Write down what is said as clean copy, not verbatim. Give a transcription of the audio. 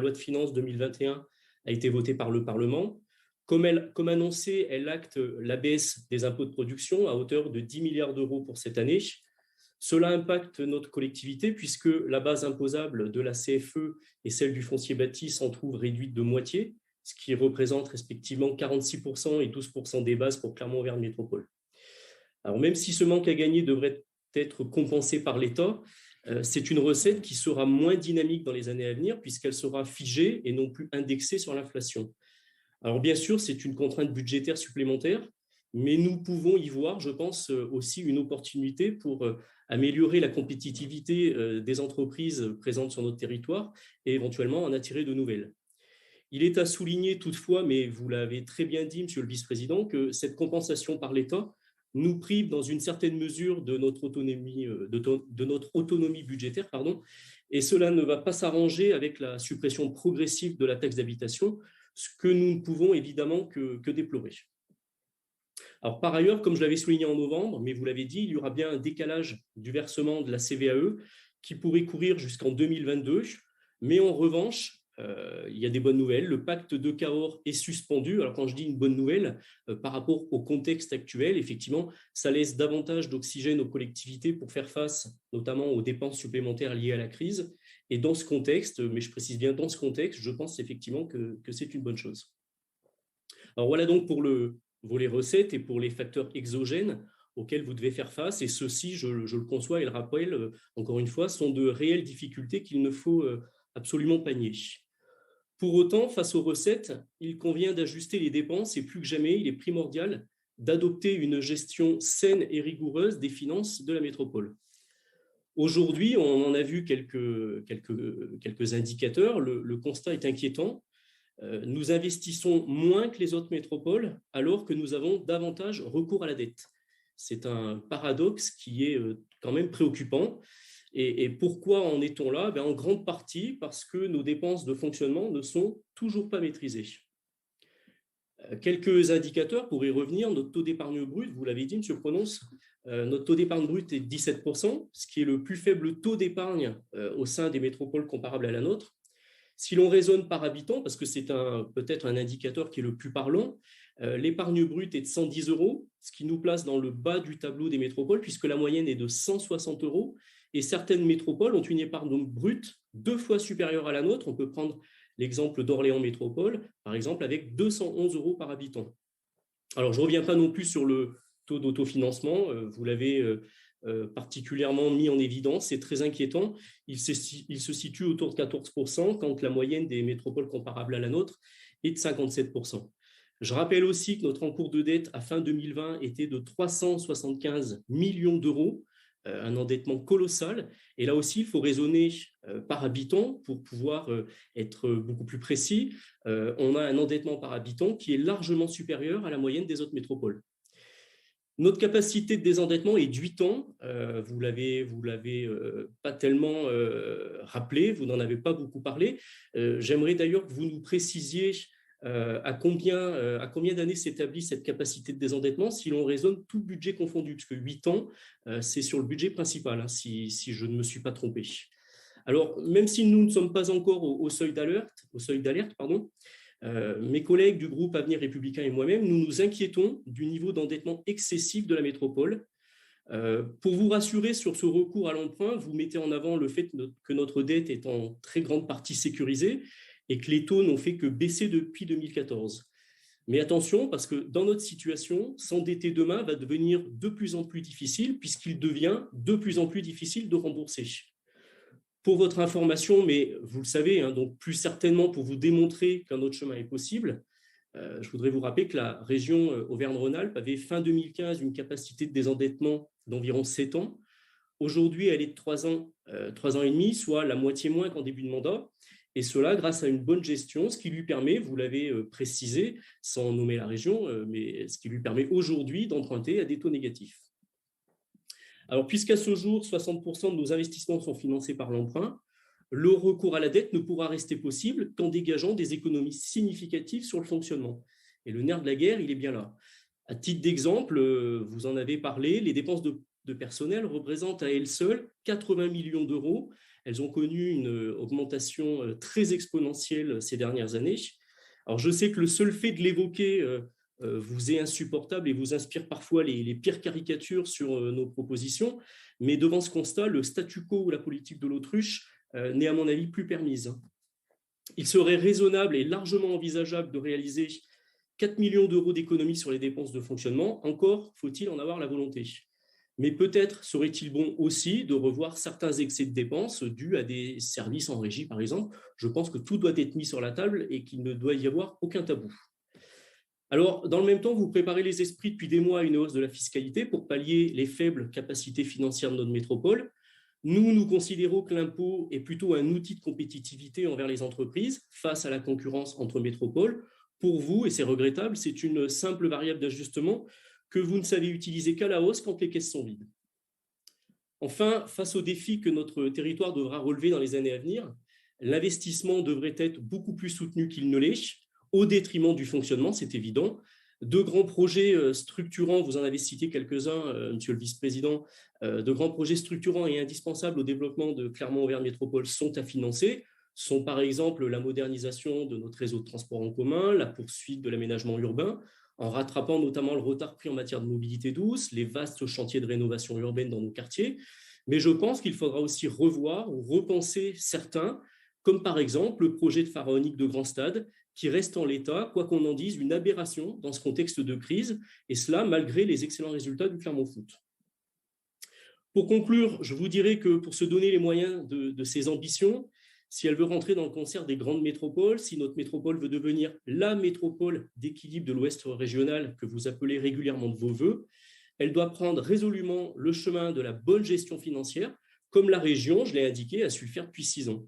loi de finances 2021 a été votée par le Parlement. Comme annoncé, elle acte la baisse des impôts de production à hauteur de 10 milliards d'euros pour cette année. Cela impacte notre collectivité puisque la base imposable de la CFE et celle du foncier bâti s'en trouvent réduites de moitié, ce qui représente respectivement 46% et 12% des bases pour Clermont-Auvergne Métropole. Alors même si ce manque à gagner devrait être compensé par l'État, c'est une recette qui sera moins dynamique dans les années à venir puisqu'elle sera figée et non plus indexée sur l'inflation. Alors bien sûr, c'est une contrainte budgétaire supplémentaire, mais nous pouvons y voir, je pense, aussi une opportunité pour améliorer la compétitivité des entreprises présentes sur notre territoire et éventuellement en attirer de nouvelles. Il est à souligner toutefois, mais vous l'avez très bien dit, Monsieur le Vice-président, que cette compensation par l'État nous prive dans une certaine mesure de notre autonomie budgétaire, et cela ne va pas s'arranger avec la suppression progressive de la taxe d'habitation, ce que nous ne pouvons évidemment que déplorer. Alors, par ailleurs, comme je l'avais souligné en novembre, mais vous l'avez dit, il y aura bien un décalage du versement de la CVAE qui pourrait courir jusqu'en 2022, mais en revanche, il y a des bonnes nouvelles. Le pacte de Cahors est suspendu. Alors quand je dis une bonne nouvelle, par rapport au contexte actuel, effectivement, ça laisse davantage d'oxygène aux collectivités pour faire face notamment aux dépenses supplémentaires liées à la crise. Et dans ce contexte, mais je précise bien dans ce contexte, je pense effectivement que c'est une bonne chose. Alors voilà donc pour le volet recettes et pour les facteurs exogènes auxquels vous devez faire face. Et ceux-ci, je le conçois et le rappelle, encore une fois, sont de réelles difficultés qu'il ne faut absolument pas nier. Pour autant, face aux recettes, il convient d'ajuster les dépenses et plus que jamais, il est primordial d'adopter une gestion saine et rigoureuse des finances de la métropole. Aujourd'hui, on en a vu quelques indicateurs. Le constat est inquiétant. Nous investissons moins que les autres métropoles alors que nous avons davantage recours à la dette. C'est un paradoxe qui est quand même préoccupant. Et pourquoi en est-on là? En grande partie parce que nos dépenses de fonctionnement ne sont toujours pas maîtrisées. Quelques indicateurs pour y revenir. Notre taux d'épargne brute, vous l'avez dit, M. Prononce, notre taux d'épargne brute est 17%, ce qui est le plus faible taux d'épargne au sein des métropoles comparables à la nôtre. Si l'on raisonne par habitant, parce que c'est peut-être un indicateur qui est le plus parlant, l'épargne brute est de 110 euros, ce qui nous place dans le bas du tableau des métropoles, puisque la moyenne est de 160 euros. Et certaines métropoles ont une épargne brute 2 fois supérieure à la nôtre. On peut prendre l'exemple d'Orléans Métropole, par exemple, avec 211 euros par habitant. Alors, je ne reviens pas non plus sur le taux d'autofinancement. Vous l'avez particulièrement mis en évidence. C'est très inquiétant. Il se situe autour de 14%, quand la moyenne des métropoles comparables à la nôtre est de 57%. Je rappelle aussi que notre encours de dette à fin 2020 était de 375 millions d'euros, un endettement colossal. Et là aussi, il faut raisonner par habitant pour pouvoir être beaucoup plus précis. On a un endettement par habitant qui est largement supérieur à la moyenne des autres métropoles. Notre capacité de désendettement est de 8 ans. Vous l'avez pas tellement rappelé, vous n'en avez pas beaucoup parlé. J'aimerais d'ailleurs que vous nous précisiez à combien d'années s'établit cette capacité de désendettement si l'on raisonne tout budget confondu, parce que 8 ans, c'est sur le budget principal, si je ne me suis pas trompé. Alors, même si nous ne sommes pas encore au seuil d'alerte, mes collègues du groupe Avenir Républicain et moi-même, nous nous inquiétons du niveau d'endettement excessif de la métropole. Pour vous rassurer sur ce recours à l'emprunt, vous mettez en avant le fait que notre dette est en très grande partie sécurisée et que les taux n'ont fait que baisser depuis 2014. Mais attention, parce que dans notre situation, s'endetter demain va devenir de plus en plus difficile puisqu'il devient de plus en plus difficile de rembourser. Pour votre information, mais vous le savez, donc plus certainement pour vous démontrer qu'un autre chemin est possible, je voudrais vous rappeler que la région Auvergne-Rhône-Alpes avait fin 2015 une capacité de désendettement d'environ 7 ans. Aujourd'hui, elle est de 3 ans et demi, soit la moitié moins qu'en début de mandat. Et cela grâce à une bonne gestion, ce qui lui permet, vous l'avez précisé, sans nommer la région, mais ce qui lui permet aujourd'hui d'emprunter à des taux négatifs. Alors, puisqu'à ce jour, 60% de nos investissements sont financés par l'emprunt, le recours à la dette ne pourra rester possible qu'en dégageant des économies significatives sur le fonctionnement. Et le nerf de la guerre, il est bien là. À titre d'exemple, vous en avez parlé, les dépenses de personnel représentent à elles seules 80 millions d'euros, elles ont connu une augmentation très exponentielle ces dernières années. Alors, je sais que le seul fait de l'évoquer vous est insupportable et vous inspire parfois les pires caricatures sur nos propositions, mais devant ce constat, le statu quo ou la politique de l'autruche n'est à mon avis plus permise. Il serait raisonnable et largement envisageable de réaliser 4 millions d'euros d'économies sur les dépenses de fonctionnement. Encore faut-il en avoir la volonté. Mais peut-être serait-il bon aussi de revoir certains excès de dépenses dus à des services en régie, par exemple. Je pense que tout doit être mis sur la table et qu'il ne doit y avoir aucun tabou. Alors, dans le même temps, vous préparez les esprits depuis des mois à une hausse de la fiscalité pour pallier les faibles capacités financières de notre métropole. Nous considérons que l'impôt est plutôt un outil de compétitivité envers les entreprises face à la concurrence entre métropoles. Pour vous, et c'est regrettable, c'est une simple variable d'ajustement que vous ne savez utiliser qu'à la hausse quand les caisses sont vides. Enfin, face aux défis que notre territoire devra relever dans les années à venir, l'investissement devrait être beaucoup plus soutenu qu'il ne l'est, au détriment du fonctionnement, c'est évident. De grands projets structurants, vous en avez cité quelques-uns, Monsieur le Vice-président, de grands projets structurants et indispensables au développement de Clermont-Auvergne Métropole sont à financer, sont par exemple la modernisation de notre réseau de transport en commun, la poursuite de l'aménagement urbain, en rattrapant notamment le retard pris en matière de mobilité douce, les vastes chantiers de rénovation urbaine dans nos quartiers. Mais je pense qu'il faudra aussi revoir ou repenser certains, comme par exemple le projet de pharaonique de Grand Stade, qui reste en l'état, quoi qu'on en dise, une aberration dans ce contexte de crise, et cela malgré les excellents résultats du Clermont Foot. Pour conclure, je vous dirais que pour se donner les moyens de ses ambitions, si elle veut rentrer dans le concert des grandes métropoles, si notre métropole veut devenir la métropole d'équilibre de l'Ouest régional que vous appelez régulièrement de vos voeux, elle doit prendre résolument le chemin de la bonne gestion financière, comme la région, je l'ai indiqué, a su le faire depuis 6 ans.